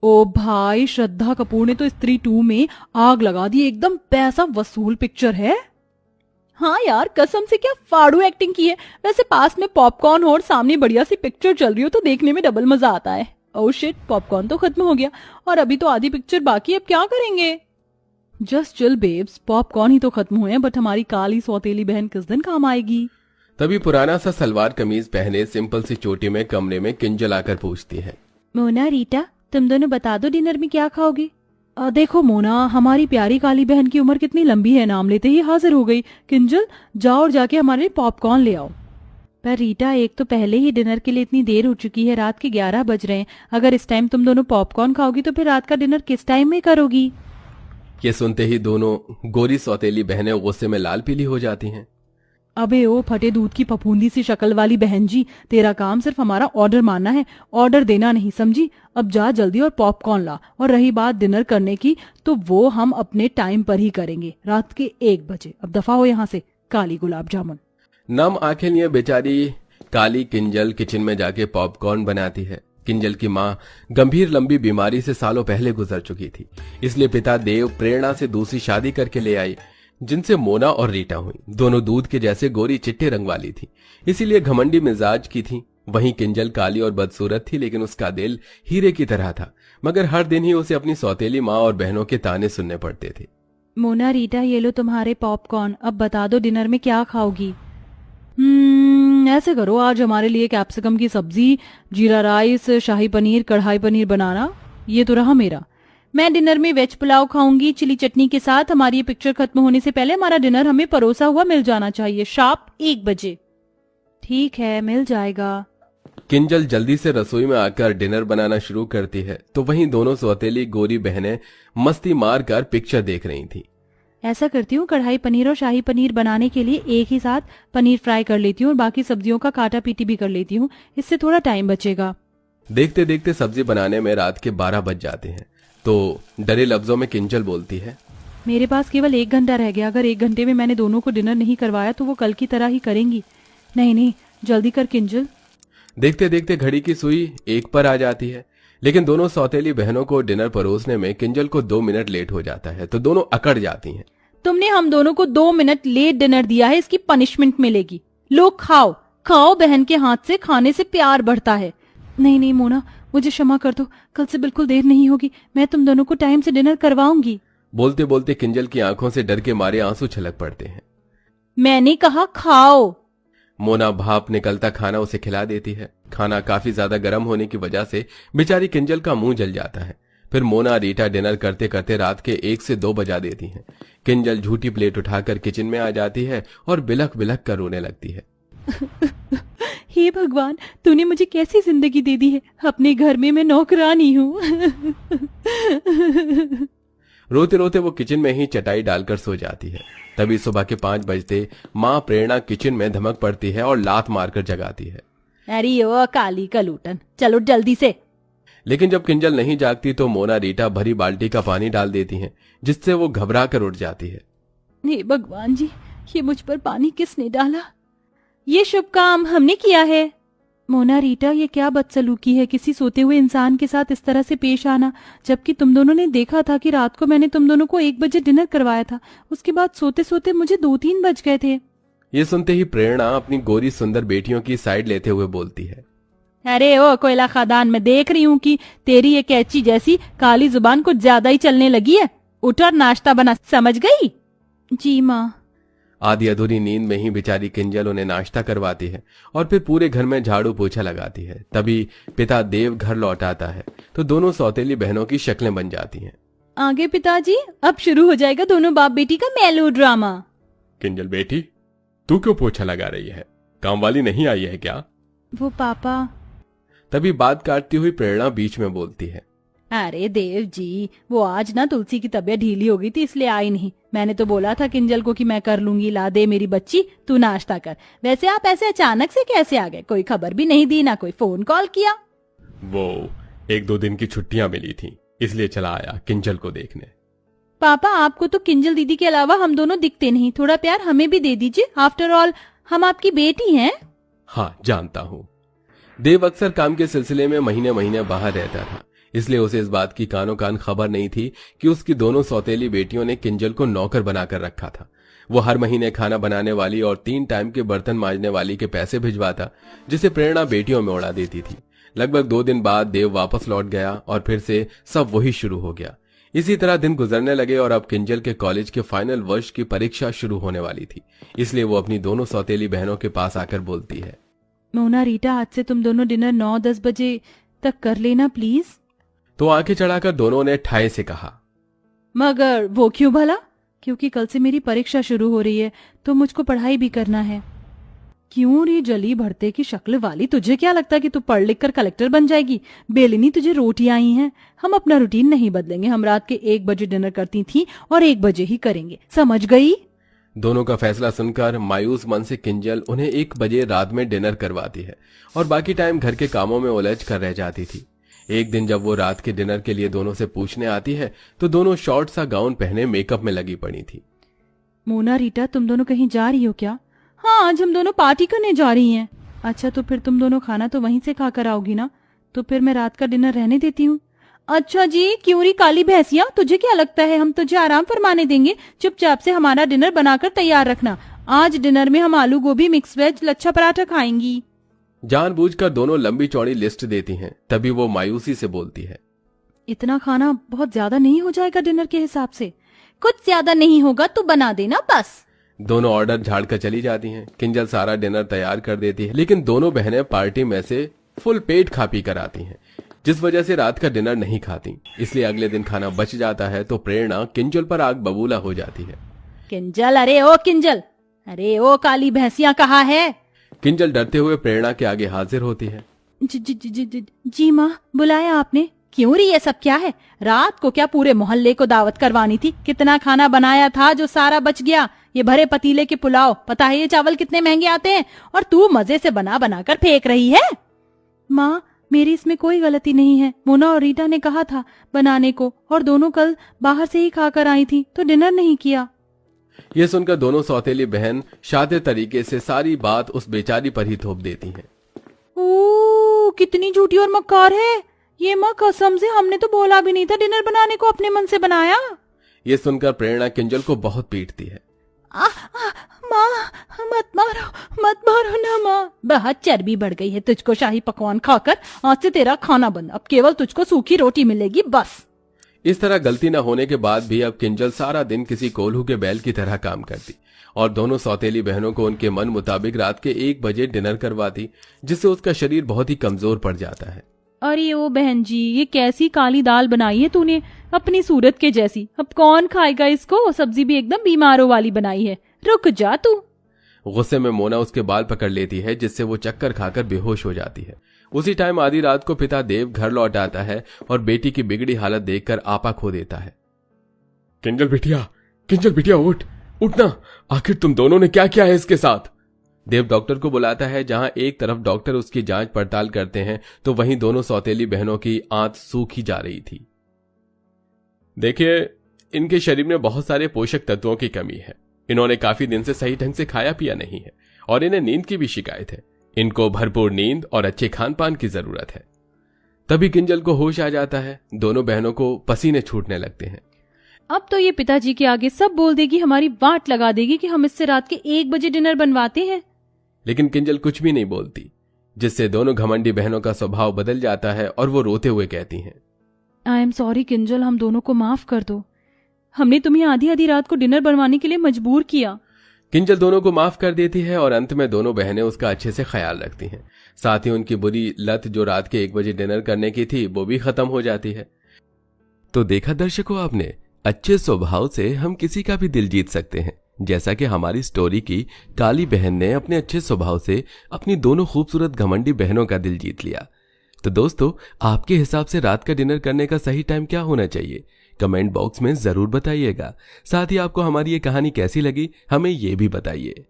ओ भाई, श्रद्धा कपूर ने तो स्त्री 2 में आग लगा दी, एकदम पैसा वसूल पिक्चर है। हाँ यार, कसम से क्या फाड़ू एक्टिंग की है। वैसे पास में पॉपकॉर्न हो और सामने बढ़िया सी पिक्चर चल रही हो तो देखने में डबल मजा आता है। ओह शिट, पॉपकॉर्न तो खत्म हो गया और अभी तो आधी पिक्चर बाकी है, अब क्या करेंगे। जस्ट चिल बेब्स, पॉपकॉर्न ही तो खत्म हुए हैं, बट हमारी काली सौतेली बहन किस दिन काम आएगी। तभी पुराना सा सलवार कमीज पहने सिंपल सी चोटी में कमरे में किंजल आकर पूछती है, मोना रीटा, तुम दोनों बता दो डिनर में क्या खाओगे। देखो मोना, हमारी प्यारी काली बहन की उम्र कितनी लंबी है, नाम लेते ही हाजिर हो गई। किंजल, जाओ और जाके हमारे लिए पॉपकॉर्न ले आओ। पर रीटा, एक तो पहले ही डिनर के लिए इतनी देर हो चुकी है, रात के 11 बज रहे हैं। अगर इस टाइम तुम दोनों पॉपकॉर्न खाओगी तो फिर रात का डिनर किस टाइम में करोगी। ये सुनते ही दोनों गोरी सौतेली बहनें गुस्से में लाल पीली हो जाती हैं। अबे ओ फटे दूध की फफूंदी सी शक्ल वाली बहन जी, तेरा काम सिर्फ हमारा ऑर्डर मानना है, ऑर्डर देना नहीं, समझी। अब जा जल्दी और पॉपकॉर्न ला। और रही बात डिनर करने की, तो वो हम अपने टाइम पर ही करेंगे, रात के 1 बजे। अब दफा हो यहाँ से, काली गुलाब जामुन। नम आंखें लिए बेचारी काली किंजल किचन में जाके पॉपकॉर्न बनाती है। किंजल की माँ गंभीर लंबी बीमारी से सालों पहले गुजर चुकी थी, इसलिए पिता देव प्रेरणा से दूसरी शादी करके ले आई, जिनसे मोना और रीटा हुई। दोनों दूध के जैसे गोरी चिट्टे रंग वाली थी, इसीलिए घमंडी मिजाज की थी। वहीं किंजल काली और बदसूरत थी, लेकिन उसका दिल हीरे की तरह था। मगर हर दिन ही उसे अपनी सौतेली माँ और बहनों के ताने सुनने पड़ते थे। मोना रीटा, ये लो तुम्हारे पॉपकॉर्न, अब बता दो डिनर में क्या खाओगी। ऐसे करो, आज हमारे लिए कैप्सिकम की सब्जी, जीरा राइस, शाही पनीर, कढ़ाई पनीर बनाना। ये तो रहा मेरा। मैं डिनर में वेज पुलाव खाऊंगी चिली चटनी के साथ। हमारी ये पिक्चर खत्म होने से पहले हमारा डिनर हमें परोसा हुआ मिल जाना चाहिए, शार्प 1 बजे। ठीक है, मिल जाएगा। किंजल जल्दी से रसोई में आकर डिनर बनाना शुरू करती है, तो वहीं दोनों सौतेली गोरी बहनें मस्ती मार कर पिक्चर देख रही थी। ऐसा करती हूँ, कढ़ाई पनीर और शाही पनीर बनाने के लिए एक ही साथ पनीर फ्राई कर लेती हूँ और बाकी सब्जियों का काटा पीटी भी कर लेती हूँ, इससे थोड़ा टाइम बचेगा। देखते देखते सब्जी बनाने में रात के 12 बज जाते हैं, तो डरे लफ्जों में किंजल बोलती है, मेरे पास केवल 1 घंटा रह गया। अगर 1 घंटे में मैंने दोनों को डिनर नहीं करवाया तो वो कल की तरह ही करेंगी। नहीं नहीं, जल्दी कर किंजल। देखते देखते घड़ी की सुई 1 पर आ जाती है, लेकिन दोनों सौतेली बहनों को डिनर परोसने में किंजल को 2 मिनट लेट हो जाता है, तो दोनों अकड़ जाती हैं। तुमने हम दोनों को 2 मिनट लेट डिनर दिया है, इसकी पनिशमेंट मिलेगी। लो खाओ खाओ, बहन के हाथ से खाने से प्यार बढ़ता है। नहीं नहीं मोना, मुझे क्षमा कर दो, कल से बिल्कुल देर नहीं होगी, मैं तुम दोनों को टाइम से डिनर करवाऊंगी। बोलते बोलते किंजल की आंखों से डर के मारे आंसू छलक पड़ते हैं। मैंने कहा खाओ। मोना भाप निकलता खाना उसे खिला देती है। खाना काफी ज्यादा गर्म होने की वजह से बेचारी किंजल का मुंह जल जाता है। फिर मोना रीटा डिनर करते करते रात के 1 से 2 बजा देती हैं। किंजल झूठी प्लेट उठाकर किचन में आ जाती है और बिलख बिलख कर रोने लगती है। हे भगवान, तूने मुझे कैसी जिंदगी दे दी है, अपने घर में मैं नौकरानी हूँ। रोते रोते वो किचन में ही चटाई डालकर सो जाती है। तभी सुबह के 5 बजते माँ प्रेरणा किचन में धमक पड़ती है और लात मारकर जगाती है। अरे ओ काली कलूटन, चलो जल्दी से। लेकिन जब किंजल नहीं जागती तो मोना रीटा भरी बाल्टी का पानी डाल देती हैं, जिससे वो घबरा कर उठ जाती है। हे भगवान जी, ये मुझ पर पानी किसने डाला। ये शुभ काम हमने किया है। मोना रीटा, ये क्या बदसलूकी है किसी सोते हुए इंसान के साथ इस तरह से पेश आना, जबकि तुम दोनों ने देखा था कि रात को मैंने तुम दोनों को 1 बजे डिनर करवाया था। उसके बाद सोते सोते मुझे 2-3 बज गए थे। ये सुनते ही प्रेरणा अपनी गोरी सुंदर बेटियों की साइड लेते हुए बोलती है, अरे ओ कोयला खादान, मैं देख रही हूँ कि तेरी ये कैची जैसी काली जुबान कुछ ज्यादा ही चलने लगी है। उठ और नाश्ता बना, समझ गई। जी माँ। आधी अधूरी नींद में ही बेचारी किंजल उन्हें नाश्ता करवाती है और फिर पूरे घर में झाड़ू पोछा लगाती है। तभी पिता देव घर लौट आता है, तो दोनों सौतेली बहनों की शक्लें बन जाती हैं। आगे पिताजी, अब शुरू हो जाएगा दोनों बाप बेटी का मेलो ड्रामा। किंजल बेटी, तू क्यों पोछा लगा रही है, काम वाली नहीं आई है क्या? वो पापा। तभी बात काटती हुई प्रेरणा बीच में बोलती है, अरे देव जी, वो आज ना तुलसी की तबीयत ढीली हो गई थी इसलिए आई नहीं। मैंने तो बोला था किंजल को कि मैं कर लूंगी, ला दे मेरी बच्ची, तू नाश्ता कर। वैसे आप ऐसे अचानक से कैसे आ गए, कोई खबर भी नहीं दी, ना कोई फोन कॉल किया। वो 1-2 दिन की छुट्टियां मिली थी, इसलिए चला आया किंजल को देखने। पापा, आपको तो किंजल दीदी के अलावा हम दोनों दिखते नहीं, थोड़ा प्यार हमें भी दे दीजिए, आफ्टर ऑल हम आपकी बेटी हैं। हाँ जानता हूँ। देव अक्सर काम के सिलसिले में महीने महीने बाहर रहता था, इसलिए उसे इस बात की कानों कान खबर नहीं थी कि उसकी दोनों सौतेली बेटियों ने किंजल को नौकर बनाकर रखा था। वो हर महीने खाना बनाने वाली और 3 टाइम के बर्तन मांजने वाली के पैसे भिजवाता, जिसे प्रेरणा बेटियों में उड़ा देती थी। लगभग 2 दिन बाद देव वापस लौट गया और फिर से सब वही शुरू हो गया। इसी तरह दिन गुजरने लगे और अब किंजल के कॉलेज के फाइनल वर्ष की परीक्षा शुरू होने वाली थी। इसलिए वो अपनी दोनों सौतेली बहनों के पास आकर बोलती है, मोना रीटा, आज से तुम दोनों डिनर 9-10 बजे तक कर लेना प्लीज। तो आंखें चढ़ाकर दोनों ने ठाए से कहा, मगर वो क्यों भला? क्योंकि कल से मेरी परीक्षा शुरू हो रही है तो मुझको पढ़ाई भी करना है। क्यों रे जली भरते की शक्ल वाली, तुझे क्या लगता है कि तू पढ़ लिख कर कलेक्टर बन जाएगी? बेलिनी तुझे रोटी आई हैं। हम अपना रूटीन नहीं बदलेंगे। हम रात के 1 बजे डिनर करती थी और 1 बजे ही करेंगे, समझ गई? दोनों का फैसला सुनकर मायूस मन से किंजल उन्हें 1 बजे रात में डिनर करवाती है और बाकी टाइम घर के कामों में उलझ कर रह जाती थी। एक दिन जब वो रात के डिनर के लिए दोनों से पूछने आती है तो दोनों शॉर्ट सा गाउन पहने मेकअप में लगी पड़ी थी। मोना रीटा, तुम दोनों कहीं जा रही हो क्या? हाँ, आज हम दोनों पार्टी करने जा रही हैं। अच्छा, तो फिर तुम दोनों खाना तो वहीं से खाकर आओगी ना? तो फिर मैं रात का डिनर रहने देती हूँ। अच्छा जी, क्यों री काली भैंसिया, तुझे क्या लगता है हम तुझे आराम फरमाने देंगे? चुपचाप से हमारा डिनर बनाकर तैयार रखना। आज डिनर में हम आलू गोभी, मिक्स वेज, लच्छा पराठा खाएंगी। जानबूझकर दोनों लंबी चौड़ी लिस्ट देती हैं। तभी वो मायूसी से बोलती है, इतना खाना बहुत ज्यादा नहीं हो जाएगा डिनर के हिसाब से? कुछ ज्यादा नहीं होगा, तू बना देना बस। दोनों ऑर्डर झाड़ कर चली जाती हैं। किंजल सारा डिनर तैयार कर देती है, लेकिन दोनों बहनें पार्टी में से फुल पेट खा पी कर आती हैं, जिस वजह से रात का डिनर नहीं खाती। इसलिए अगले दिन खाना बच जाता है तो प्रेरणा किंजल पर आग बबूला हो जाती है। किंजल, अरे ओ किंजल, अरे ओ काली भैंसिया कहाँ है? किंजल डरते हुए प्रेरणा के आगे हाजिर होती है। जी माँ, बुलाया आपने? क्यों री, ये सब क्या है? रात को क्या पूरे मोहल्ले को दावत करवानी थी? कितना खाना बनाया था जो सारा बच गया। ये भरे पतीले के पुलाव, पता है ये चावल कितने महंगे आते हैं? और तू मजे से बना बना कर फेंक रही है। माँ, मेरी इसमें कोई गलती नहीं है। मोना और रीटा ने कहा था बनाने को और दोनों कल बाहर से ही खाकर आई थी तो डिनर नहीं किया। ये सुनकर दोनों सौतेली बहन शातिर तरीके से सारी बात उस बेचारी पर ही थोप देती हैं। ओ, कितनी झूठी और मक्कार है ये। माँ कसम से हमने तो बोला भी नहीं था डिनर बनाने को, अपने मन से बनाया। ये सुनकर प्रेरणा किंजल को बहुत पीटती है। माँ, मत मारो ना माँ। बहुत चर्बी बढ़ गई है तुझको शाही पकवान खाकर। आज से तेरा खाना बंद, अब केवल तुझको सूखी रोटी मिलेगी बस। इस तरह गलती न होने के बाद भी अब किंजल सारा दिन किसी कोल्हू के बैल की तरह काम करती और दोनों सौतेली बहनों को उनके मन मुताबिक रात के 1 बजे डिनर करवाती, जिससे उसका शरीर बहुत ही कमजोर पड़ जाता है। अरे ओ बहन जी, ये कैसी काली दाल बनाई है तूने, अपनी सूरत के जैसी। अब कौन खाएगा इसको? सब्जी भी एकदम बीमारों वाली बनाई है। रुक जा तू। गुस्से में मोना उसके बाल पकड़ लेती है, जिससे वो चक्कर खाकर बेहोश हो जाती है। उसी टाइम आधी रात को पिता देव घर लौट आता है और बेटी की बिगड़ी हालत देखकर आपा खो देता है। किंजल बिटिया उठना, आखिर तुम दोनों ने क्या किया है इसके साथ? देव डॉक्टर को बुलाता है। जहां एक तरफ डॉक्टर उसकी जांच पड़ताल करते हैं तो वहीं दोनों सौतेली बहनों की आंत सूखी जा रही थी। देखिए, इनके शरीर में बहुत सारे पोषक तत्वों की कमी है। इन्होंने काफी दिन से सही ढंग से खाया पिया नहीं है और इन्हें नींद की भी शिकायत है। इनको भरपूर नींद और अच्छे खान पान की जरूरत है। तभी किंजल को होश आ जाता है। दोनों बहनों को पसीने छूटने लगते हैं। अब तो ये पिताजी के आगे सब बोल देगी, हमारी वाट लगा देगी कि हम इससे रात के 1 बजे डिनर बनवाते हैं। लेकिन किंजल कुछ भी नहीं बोलती, जिससे दोनों घमंडी बहनों का स्वभाव बदल जाता है और वो रोते हुए कहती हैं, आई एम सॉरी किंजल, हम दोनों को माफ कर दो। हमने तुम्हें आधी आधी रात को डिनर बनवाने के लिए मजबूर किया। किंजल दोनों को माफ कर देती है और अंत में दोनों बहनें उसका अच्छे से ख्याल रखती हैं। साथ ही उनकी बुरी लत जो रात के 1 बजे डिनर करने की थी वो भी खत्म हो जाती है। तो देखा दर्शकों आपने, अच्छे स्वभाव से हम किसी का भी दिल जीत सकते हैं, जैसा कि हमारी स्टोरी की काली बहन ने अपने अच्छे स्वभाव से अपनी दोनों खूबसूरत घमंडी बहनों का दिल जीत लिया। तो दोस्तों, आपके हिसाब से रात का डिनर करने का सही टाइम क्या होना चाहिए? कमेंट बॉक्स में जरूर बताइएगा। साथ ही आपको हमारी ये कहानी कैसी लगी हमें ये भी बताइए।